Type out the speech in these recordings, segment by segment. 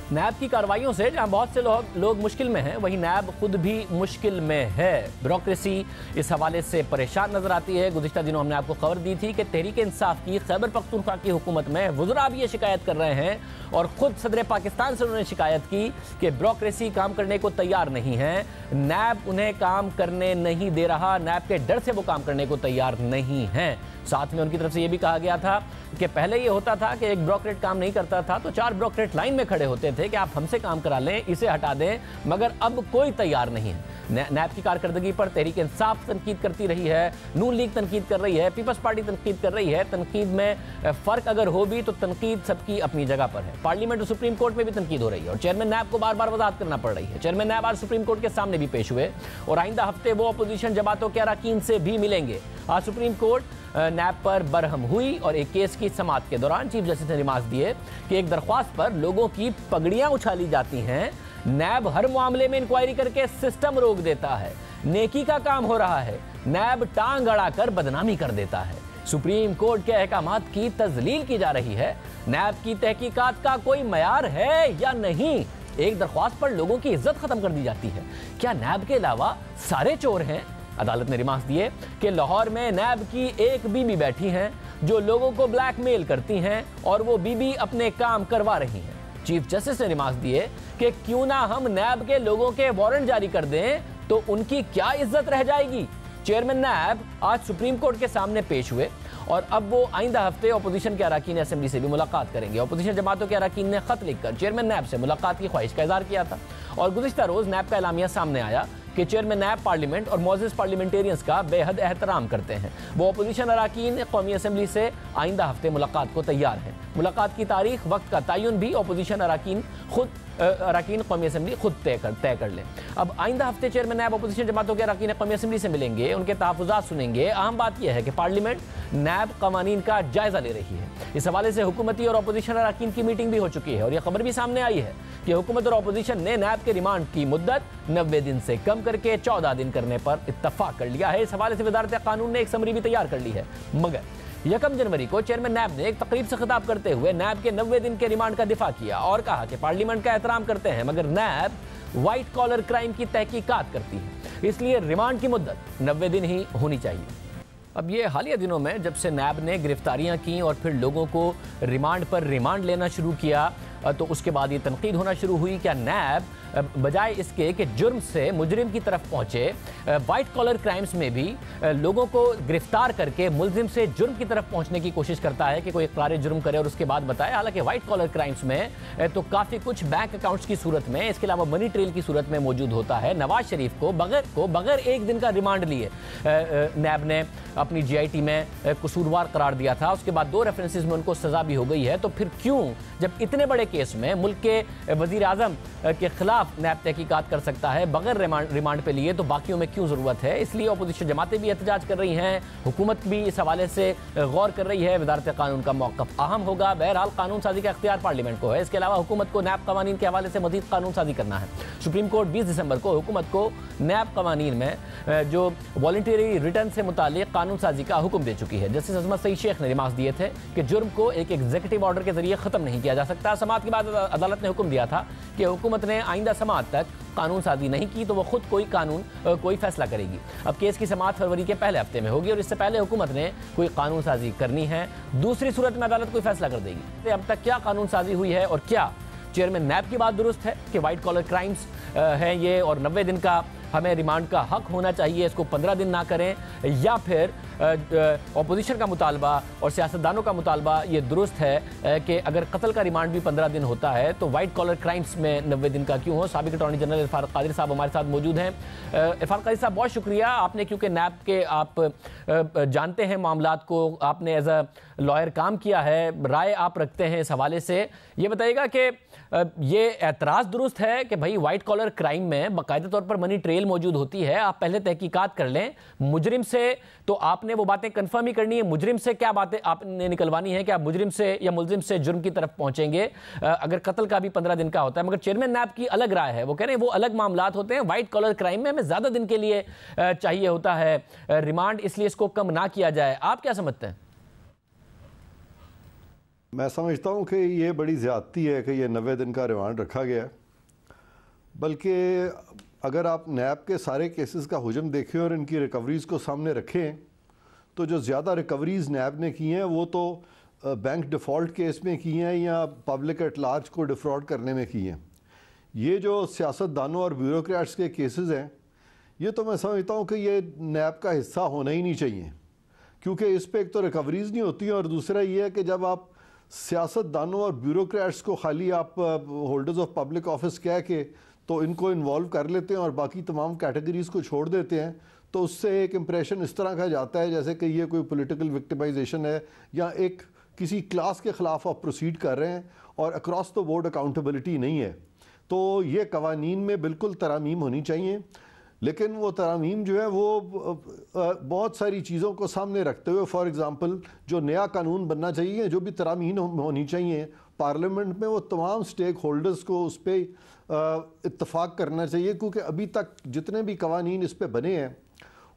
नैब की कार्रवाइयों से जहां बहुत से लोग मुश्किल में हैं, वहीं नैब खुद भी मुश्किल में है। ब्यूरोक्रेसी इस हवाले से परेशान नजर आती है। गुज़िश्ता दिनों हमने आपको खबर दी थी कि तहरीक इंसाफ की खैबर पख्तूनख्वा की हुकूमत में वज़रा भी ये शिकायत कर रहे हैं और खुद सदर पाकिस्तान से उन्होंने शिकायत की कि ब्यूरोक्रेसी काम करने को तैयार नहीं है, नैब उन्हें काम करने नहीं दे रहा, नैब के डर से वो काम करने को तैयार नहीं है। साथ में उनकी तरफ से ये भी कहा गया था कि पहले ये होता था कि एक ब्यूरोक्रेट काम नहीं करता था तो 4 ब्यूरोक्रेट लाइन में खड़े होते थे कि आप हमसे काम करा लें, इसे हटा दें, मगर अब कोई तैयार नहीं है। नैब की कारकर्दगी पर तहरीक इंसाफ तनकीद करती रही है, नून लीग तनकीद कर रही है, पीपल्स पार्टी तनकीद कर रही है। तनकीद में फ़र्क अगर हो भी तो तनकीद सबकी अपनी जगह पर है। पार्लियामेंट और सुप्रीम कोर्ट में भी तनकीद हो रही है और चेयरमैन नैब को बार बार वजाहत करना पड़ रही है। चेयरमैन नैब आज सुप्रीम कोर्ट के सामने भी पेश हुए और आइंदा हफ्ते वो अपोजिशन जमातों के अरकान से भी मिलेंगे। आज सुप्रीम कोर्ट नैब पर बरहम हुई और एक केस की समाअत के दौरान चीफ जस्टिस ने रिमार्क दिए कि एक दरख्वास्त पर लोगों की पगड़ियां उछाली जाती हैं, नैब हर मामले में इंक्वायरी करके सिस्टम रोक देता है, नेकी का काम हो रहा है, नैब टांग अड़ाकर बदनामी कर देता है, सुप्रीम कोर्ट के अहकामात की तजलील की जा रही है, नैब की तहकीकात का कोई मयार है या नहीं, एक दरख्वास्त पर लोगों की इज्जत खत्म कर दी जाती है, क्या नैब के अलावा सारे चोर हैं? अदालत ने रिमार्क दिए कि लाहौर में नैब की एक बीबी बैठी हैं जो लोगों को ब्लैकमेल करती हैं और वो बीबी अपने काम करवा रही हैं। चीफ जस्टिस ने रिमार्क दिए कि क्यों ना हम नैब के लोगों के वारंट जारी कर दें तो उनकी क्या इज्जत रह जाएगी। चेयरमैन नैब आज सुप्रीम कोर्ट के सामने पेश हुए और अब वो आइंदा हफ्ते अपोजिशन के अरकान असेंबली से भी मुलाकात करेंगे। अपोजिशन जमातों के अरकान ने खत लिखकर चेयरमैन नैब से मुलाकात की ख्वाहिश का इज़हार किया था और गुज़िश्ता रोज़ नैब का एलामिया सामने आया कि चेयरमैन नैब पार्लियामेंट और मौजूद पार्लियामेंटेरियंस का बेहद एहतराम करते हैं। वो अपोजिशन अरकान कौमी असेंबली से आइंदा हफ्ते मुलाकात को तैयार हैं। मुलाकात की तारीख, वक्त का तयन भी अपोजिशन अरकान कौमी असेंबली खुद तय कर लें। अब आइंदा हफ्ते चेयरमैन नैब अपोजिशन जमातों के अरकान कौमी असेंबली से मिलेंगे, उनके तहफ़्फ़ुज़ात सुनेंगे। अहम बात यह है कि पार्लियामेंट नैब कवानीन का जायजा ले रही है। इस हवाले से हुकूमती और अपोजिशन अरकान की मीटिंग भी हो चुकी है और यह खबर भी सामने आई है कि हुकूमत और अपोजिशन ने नैब के रिमांड की मुद्दत 90 दिन से कम करके 14 दिन करने पर इत्तफाक कर लिया है। इस हवाले से वज़ारत कानून ने एक समरी भी तैयार कर ली है, मगर 1 जनवरी को चेयरमैन नैब ने एक तकरीब से खिताब करते हुए नैब के 90 दिन के रिमांड का दिफा किया और कहा कि पार्लियामेंट का एहतराम करते हैं मगर नैब व्हाइट कॉलर क्राइम की तहकीकात करती है, इसलिए रिमांड की मुद्दत 90 दिन ही होनी चाहिए। अब ये हालिया दिनों में जब से नैब ने गिरफ्तारियां की और फिर लोगों को रिमांड पर रिमांड लेना शुरू किया तो उसके बाद ये तनकीद होना शुरू हुई, क्या नैब बजाय इसके कि जुर्म से मुजरिम की तरफ पहुंचे, वाइट कॉलर क्राइम्स में भी लोगों को गिरफ्तार करके मुलजिम से जुर्म की तरफ पहुंचने की कोशिश करता है कि कोई इकरार जुर्म करे और उसके बाद बताए। हालांकि वाइट कॉलर क्राइम्स में तो काफ़ी कुछ बैंक अकाउंट्स की सूरत में, इसके अलावा मनी ट्रेल की सूरत में मौजूद होता है। नवाज शरीफ को बगैर एक दिन का रिमांड लिए नैब ने अपनी GIT में कसूरवार करार दिया था। उसके बाद 2 रेफरेंसेस में उनको सजा भी हो गई है। तो फिर क्यों, जब इतने बड़े केस में मुल्क के वजीर आजम के खिलाफ नैब तहकीकात कर सकता है बगैर रिमांड पे लिए, तो बाकियों में क्यों जरूरत है? इसलिए अपोजिशन जमातें भी एहतजाज कर रही हैं, हुकूमत भी इस हवाले से गौर कर रही है। वज़ारत कानून का मौक़िफ़ अहम होगा। बहरहाल कानून साजी का इख्तियार पार्लियामेंट को है, इसके अलावा हुकूमत को नैब कवानीन के हवाले से मज़ीद कानून साजी करना है। सुप्रीम कोर्ट 20 दिसंबर को हुकूमत को नैब कवानीन में जो वॉलंटरी रिटर्न से मुतालिक कानून साजी का हुक्म दे चुकी है। जस्टिस अजमत सईद शेख ने रिमार्क दिए थे कि जुर्म को एक एग्जीक्यूटिव ऑर्डर के जरिए ख़त्म नहीं किया जा सकता। समाअत के बाद अदालत ने हुक्म दिया था कि हुकूमत ने आइंदा समाअत तक कानून साजी नहीं की तो वह खुद कोई फैसला करेगी। अब केस की समाअत फरवरी के पहले हफ्ते में होगी और इससे पहले हुकूमत ने कोई कानून साजी करनी है, दूसरी सूरत में अदालत कोई फैसला कर देगी। अब तक क्या कानून साजी हुई है और क्या चेयरमैन नैब की बात दुरुस्त है कि वाइट कॉलर क्राइम्स हैं ये और 90 दिन का हमें रिमांड का हक होना चाहिए, इसको 15 दिन ना करें, या फिर अपोजिशन का मुतालबा और सियासतदानों का मुतालबा ये दुरुस्त है कि अगर कत्ल का रिमांड भी 15 दिन होता है तो वाइट कॉलर क्राइम्स में 90 दिन का क्यों हो। साबिक अटॉर्नी जनरल इरफान कादरी साहब हमारे साथ मौजूद हैं। इरफान कादरी साहब, बहुत शुक्रिया आपने, क्योंकि नैब के आप जानते हैं मामलात को, आपने एज अ लॉयर काम किया है, राय आप रखते हैं इस हवाले से। ये बताइएगा कि ये एतराज़ दुरुस्त है कि भाई वाइट कॉलर क्राइम में बाकायदा तौर पर मनी ट्रेल मौजूद होती है, आप पहले तहकीकात कर लें, मुजरिम से तो आपने वो बातें कंफर्म ही करनी है, मुजरिम से क्या बातें आपने निकलवानी है कि आप मुजरिम से या मुलजिम से जुर्म की तरफ पहुंचेंगे अगर कत्ल का भी 15 दिन का होता है। मगर चेयरमैन नैब की अलग राय है, वो कह रहे हैं वो अलग मामलात होते हैं, वाइट कॉलर क्राइम में हमें ज़्यादा दिन के लिए चाहिए होता है रिमांड, इसलिए इसको कम ना किया जाए। आप क्या समझते हैं? मैं समझता हूँ कि ये बड़ी ज़्यादती है कि ये 90 दिन का रिमांड रखा गया है। बल्कि अगर आप नैब के सारे केसेस का हुजम देखें और इनकी रिकवरीज़ को सामने रखें तो जो ज़्यादा रिकवरीज़ नैब ने की हैं वो तो बैंक डिफ़ॉल्ट केस में की हैं या पब्लिक एट लार्ज को डिफ्रॉड करने में की हैं। ये जो सियासतदानों और ब्यूरोक्रेट्स के केसेस हैं, ये तो मैं समझता हूँ कि ये नैब का हिस्सा होना ही नहीं चाहिए, क्योंकि इस पर एक तो रिकवरीज़ नहीं होती और दूसरा ये है कि जब आप सियासतदानों और ब्यूरोक्रेट्स को खाली आप होल्डर्स ऑफ पब्लिक ऑफिस कह के तो इनको इन्वॉल्व कर लेते हैं और बाकी तमाम कैटेगरीज़ को छोड़ देते हैं, तो उससे एक इम्प्रेशन इस तरह का जाता है जैसे कि ये कोई पॉलिटिकल विक्टिमाइजेशन है या एक किसी क्लास के ख़िलाफ़ आप प्रोसीड कर रहे हैं और अक्रॉस द बोर्ड अकाउंटेबिलिटी नहीं है। तो ये कवानीन में बिल्कुल तरामीम होनी चाहिए, लेकिन वो तरामीम जो है वो बहुत सारी चीज़ों को सामने रखते हुए, फॉर एग्ज़ाम्पल जो नया कानून बनना चाहिए, जो भी तरामीम होनी चाहिए पार्लियामेंट में, वो तमाम स्टेक होल्डर्स को उस पर इत्तफाक करना चाहिए, क्योंकि अभी तक जितने भी कवानीन इस पर बने हैं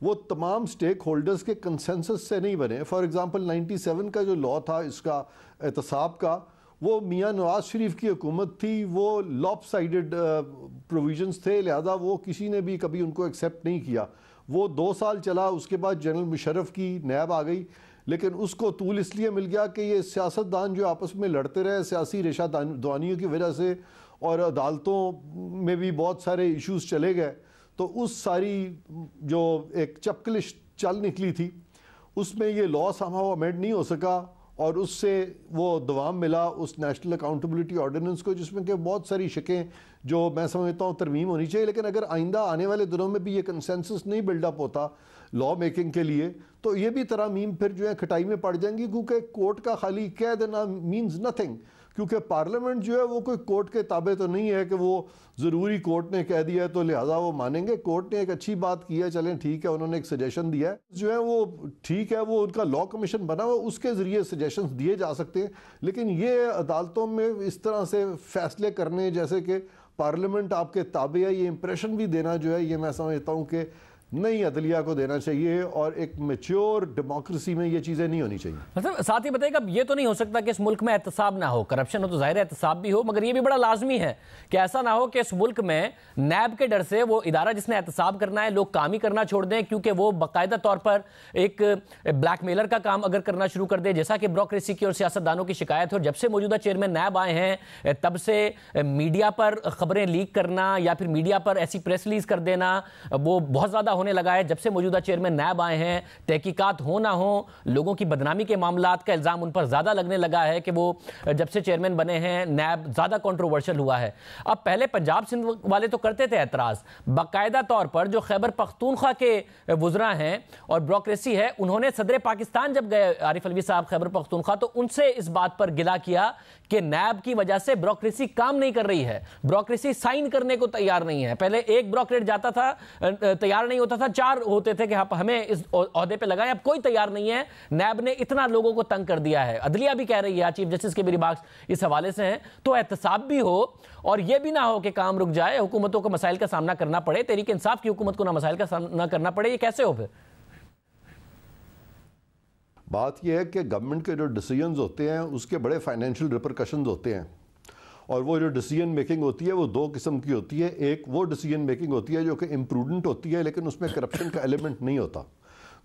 वो तमाम स्टेक होल्डर्स के कंसेंसस से नहीं बने। फॉर एग्ज़ाम्पल 97 का जो लॉ था इसका एहतसाब का, वो मियाँ नवाज शरीफ की हुकूमत थी, वो लॉपसाइडेड प्रोविजंस थे, लिहाजा वो किसी ने भी कभी उनको एक्सेप्ट नहीं किया। वो 2 साल चला, उसके बाद जनरल मुशर्रफ की नैब आ गई, लेकिन उसको तूल इसलिए मिल गया कि ये सियासतदान जो आपस में लड़ते रहे सियासी रेशादानियों की वजह से और अदालतों में भी बहुत सारे इश्यूज चले गए, तो उस सारी जो एक चपकलिश चल निकली थी उसमें ये लॉ समहाउ अमेंड नहीं हो सका और उससे वो दवाम मिला उस नेशनल अकाउंटेबिलिटी ऑर्डिनेंस को, जिसमें कि बहुत सारी शिकें जो मैं समझता हूँ तरमीम होनी चाहिए। लेकिन अगर आइंदा आने वाले दिनों में भी ये कंसेंसस नहीं बिल्डअप होता लॉ मेकिंग के लिए, तो ये भी तरामीम फिर जो है खटाई में पड़ जाएंगी, क्योंकि कोर्ट का खाली कह देना मीन्स नथिंग, क्योंकि पार्लियामेंट जो है वो कोई कोर्ट के ताबे तो नहीं है कि वो ज़रूरी कोर्ट ने कह दिया है तो लिहाजा वो मानेंगे। कोर्ट ने एक अच्छी बात की है, चलें ठीक है, उन्होंने एक सजेशन दिया है जो है वो ठीक है, वो उनका लॉ कमीशन बना हुआ, उसके ज़रिए सजेशंस दिए जा सकते हैं। लेकिन ये अदालतों में इस तरह से फैसले करने जैसे कि पार्लियामेंट आपके ताबे है, ये इंप्रेशन भी देना जो है ये मैं समझता हूँ कि नई अदलिया को देना चाहिए और एक मैच्योर डेमोक्रेसी में ये चीज़ें नहीं होनी चाहिए। मतलब साथ ही बताइएगा, ये तो नहीं हो सकता कि इस मुल्क में एहतसाब ना हो, करप्शन हो तो जाहिर है एहतसाब भी हो, मगर ये भी बड़ा लाजमी है कि ऐसा ना हो कि इस मुल्क में नैब के डर से वो इदारा जिसने एहतसाब करना है लोग काम ही करना छोड़ दें, क्योंकि वो बाकायदा तौर पर एक ब्लैकमेलर का काम अगर करना शुरू कर दे, जैसा कि ब्यूरोक्रेसी की और सियासतदानों की शिकायत है। और जब से मौजूदा चेयरमैन नैब आए हैं तब से मीडिया पर खबरें लीक करना या फिर मीडिया पर ऐसी प्रेस रिलीज कर देना वो बहुत ज़्यादा होने लगा है। जब से मौजूदा चेयरमैन नैब आए हैं, तहकीकात हो ना हो, लोगों की बदनामी के मामलात का इल्जाम उन पर ज्यादा लगने लगा है कि वो जब से चेयरमैन बने हैं नैब ज्यादा कंट्रोवर्शियल हुआ है। अब पहले पंजाब सिंध वाले तो करते थे एतराज, बाकायदा तौर पर जो खैबर पख्तूनख्वा के वुज़रा हैं और ब्यूरोक्रेसी है, उन्होंने सदर पाकिस्तान जब गए आरिफ अलवी साहब खैबर पख्तूनख्वा, तो उनसे इस बात पर गिला किया कि नैब की वजह से ब्यूरोक्रेसी काम नहीं कर रही है, ब्यूरोक्रेसी साइन करने को तैयार नहीं है। पहले एक ब्यूरोक्रेट जाता था, तैयार नहीं होता था, 4 होते थे कि हमें इस ओहदे पे लगाएं, अब कोई तैयार नहीं है। नैब ने इतना लोगों को तंग कर दिया है। अदलिया भी कह रही है, चीफ जस्टिस के भी रिमार्क्स इस हवाले से हैं। तो एहतसाब भी हो और यह भी ना हो कि काम रुक जाए, हुकूमतों को मसाइल का सामना करना पड़े, तहरीक इंसाफ की हुकूमत को ना मसाइल का सामना करना पड़े, ये कैसे हो? फिर बात यह है कि गवर्नमेंट के जो डिसीजंस होते हैं उसके बड़े फाइनेंशियल रिपरकशंस होते हैं, और वो जो डिसीजन मेकिंग होती है वो 2 किस्म की होती है। एक वो डिसीजन मेकिंग होती है जो कि इम्प्रूडेंट होती है लेकिन उसमें करप्शन का एलिमेंट नहीं होता।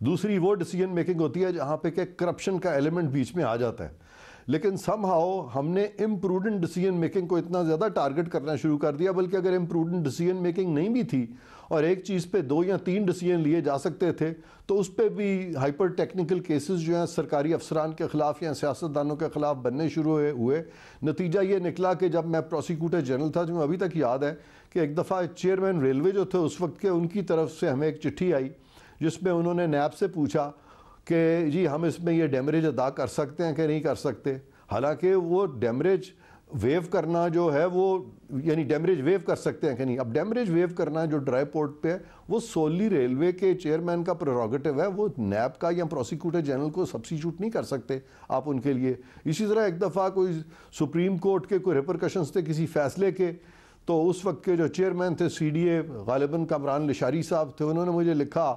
दूसरी वो डिसीजन मेकिंग होती है जहाँ पे कि करप्शन का एलिमेंट बीच में आ जाता है। लेकिन समहाउ हमने इम्प्रूडेंट डिसीजन मेकिंग को इतना ज़्यादा टारगेट करना शुरू कर दिया, बल्कि अगर इम्प्रूडेंट डिसीजन मेकिंग नहीं भी थी और एक चीज़ पे 2 या 3 डिसीजन लिए जा सकते थे, तो उस पर भी हाइपर टेक्निकल केसेस जो हैं सरकारी अफसरान के ख़िलाफ़ या सियासतदानों के ख़िलाफ़ बनने शुरू हुए। नतीजा ये निकला कि जब मैं प्रोसिक्यूटर जनरल था, जो मैं अभी तक याद है कि एक दफ़ा चेयरमैन रेलवे जो थे उस वक्त के, उनकी तरफ से हमें एक चिट्ठी आई जिसमें उन्होंने नैब से पूछा कि जी हम इसमें ये डैमरेज अदा कर सकते हैं कि नहीं कर सकते। हालांकि वो डैमरेज वेव करना जो है वो, यानी डैमरेज वेव कर सकते हैं कि नहीं। अब डैमरेज वेव करना जो ड्राई पोर्ट पे है वो सोली रेलवे के चेयरमैन का प्रेरोगेटिव है, वो नैब का या प्रोसिक्यूटर जनरल को सब्सिट्यूट नहीं कर सकते आप उनके लिए। इसी तरह एक दफ़ा कोई सुप्रीम कोर्ट के कोई रिपरकशंस थे किसी फैसले के, तो उस वक्त के जो चेयरमैन थे CDA गालिबन कामरान लिशारी साहब थे, उन्होंने मुझे लिखा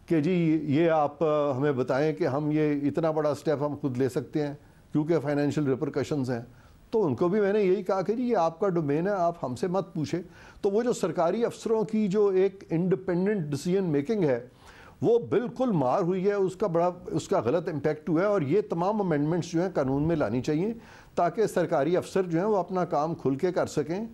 कि जी ये आप हमें बताएं कि हम ये इतना बड़ा स्टेप हम खुद ले सकते हैं क्योंकि फाइनेंशियल रिपरकशंस हैं। तो उनको भी मैंने यही कहा कि जी ये आपका डोमेन है, आप हमसे मत पूछे। तो वो जो सरकारी अफसरों की जो एक इंडिपेंडेंट डिसीजन मेकिंग है वो बिल्कुल मार हुई है, उसका गलत इम्पैक्ट हुआ है। और ये तमाम अमेंडमेंट्स जो हैं कानून में लानी चाहिए ताकि सरकारी अफसर जो हैं वो अपना काम खुल के कर सकें।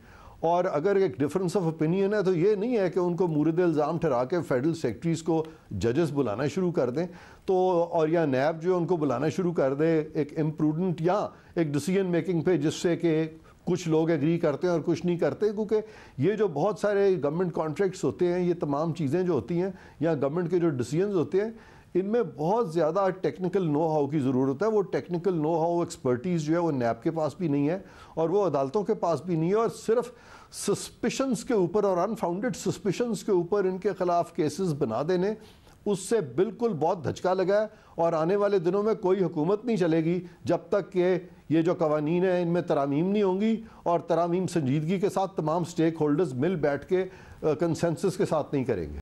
और अगर एक डिफरेंस ऑफ ओपिनियन है तो ये नहीं है कि उनको मुर्द इल्ज़ाम ठहरा के फेडरल सेक्रेटरीज़ को जजेस बुलाना शुरू कर दें, तो और या नैब जो है उनको बुलाना शुरू कर दे एक इम्प्रूडेंट या एक डिसीजन मेकिंग पे, जिससे कि कुछ लोग एग्री करते हैं और कुछ नहीं करते। क्योंकि ये जो बहुत सारे गवर्नमेंट कॉन्ट्रैक्ट्स होते हैं, ये तमाम चीज़ें जो होती हैं या गवर्नमेंट के जो डिसीजंस होते हैं, इनमें बहुत ज़्यादा टेक्निकल नो हाउ की ज़रूरत है। वो टेक्निकल नो हाउ एक्सपर्टीज़ जो है वो नैब के पास भी नहीं है और वो अदालतों के पास भी नहीं है। और सिर्फ सस्पिशंस के ऊपर और अनफाउंडेड सस्पिशंस के ऊपर इनके खिलाफ केसेस बना देने, उससे बिल्कुल बहुत धचका लगा है। और आने वाले दिनों में कोई हुकूमत नहीं चलेगी जब तक कि ये जो कवानीन है इनमें तरामीम नहीं होंगी, और तरामीम संजीदगी के साथ तमाम स्टेक होल्डर्स मिल बैठ के कंसेंसस के साथ नहीं करेंगे।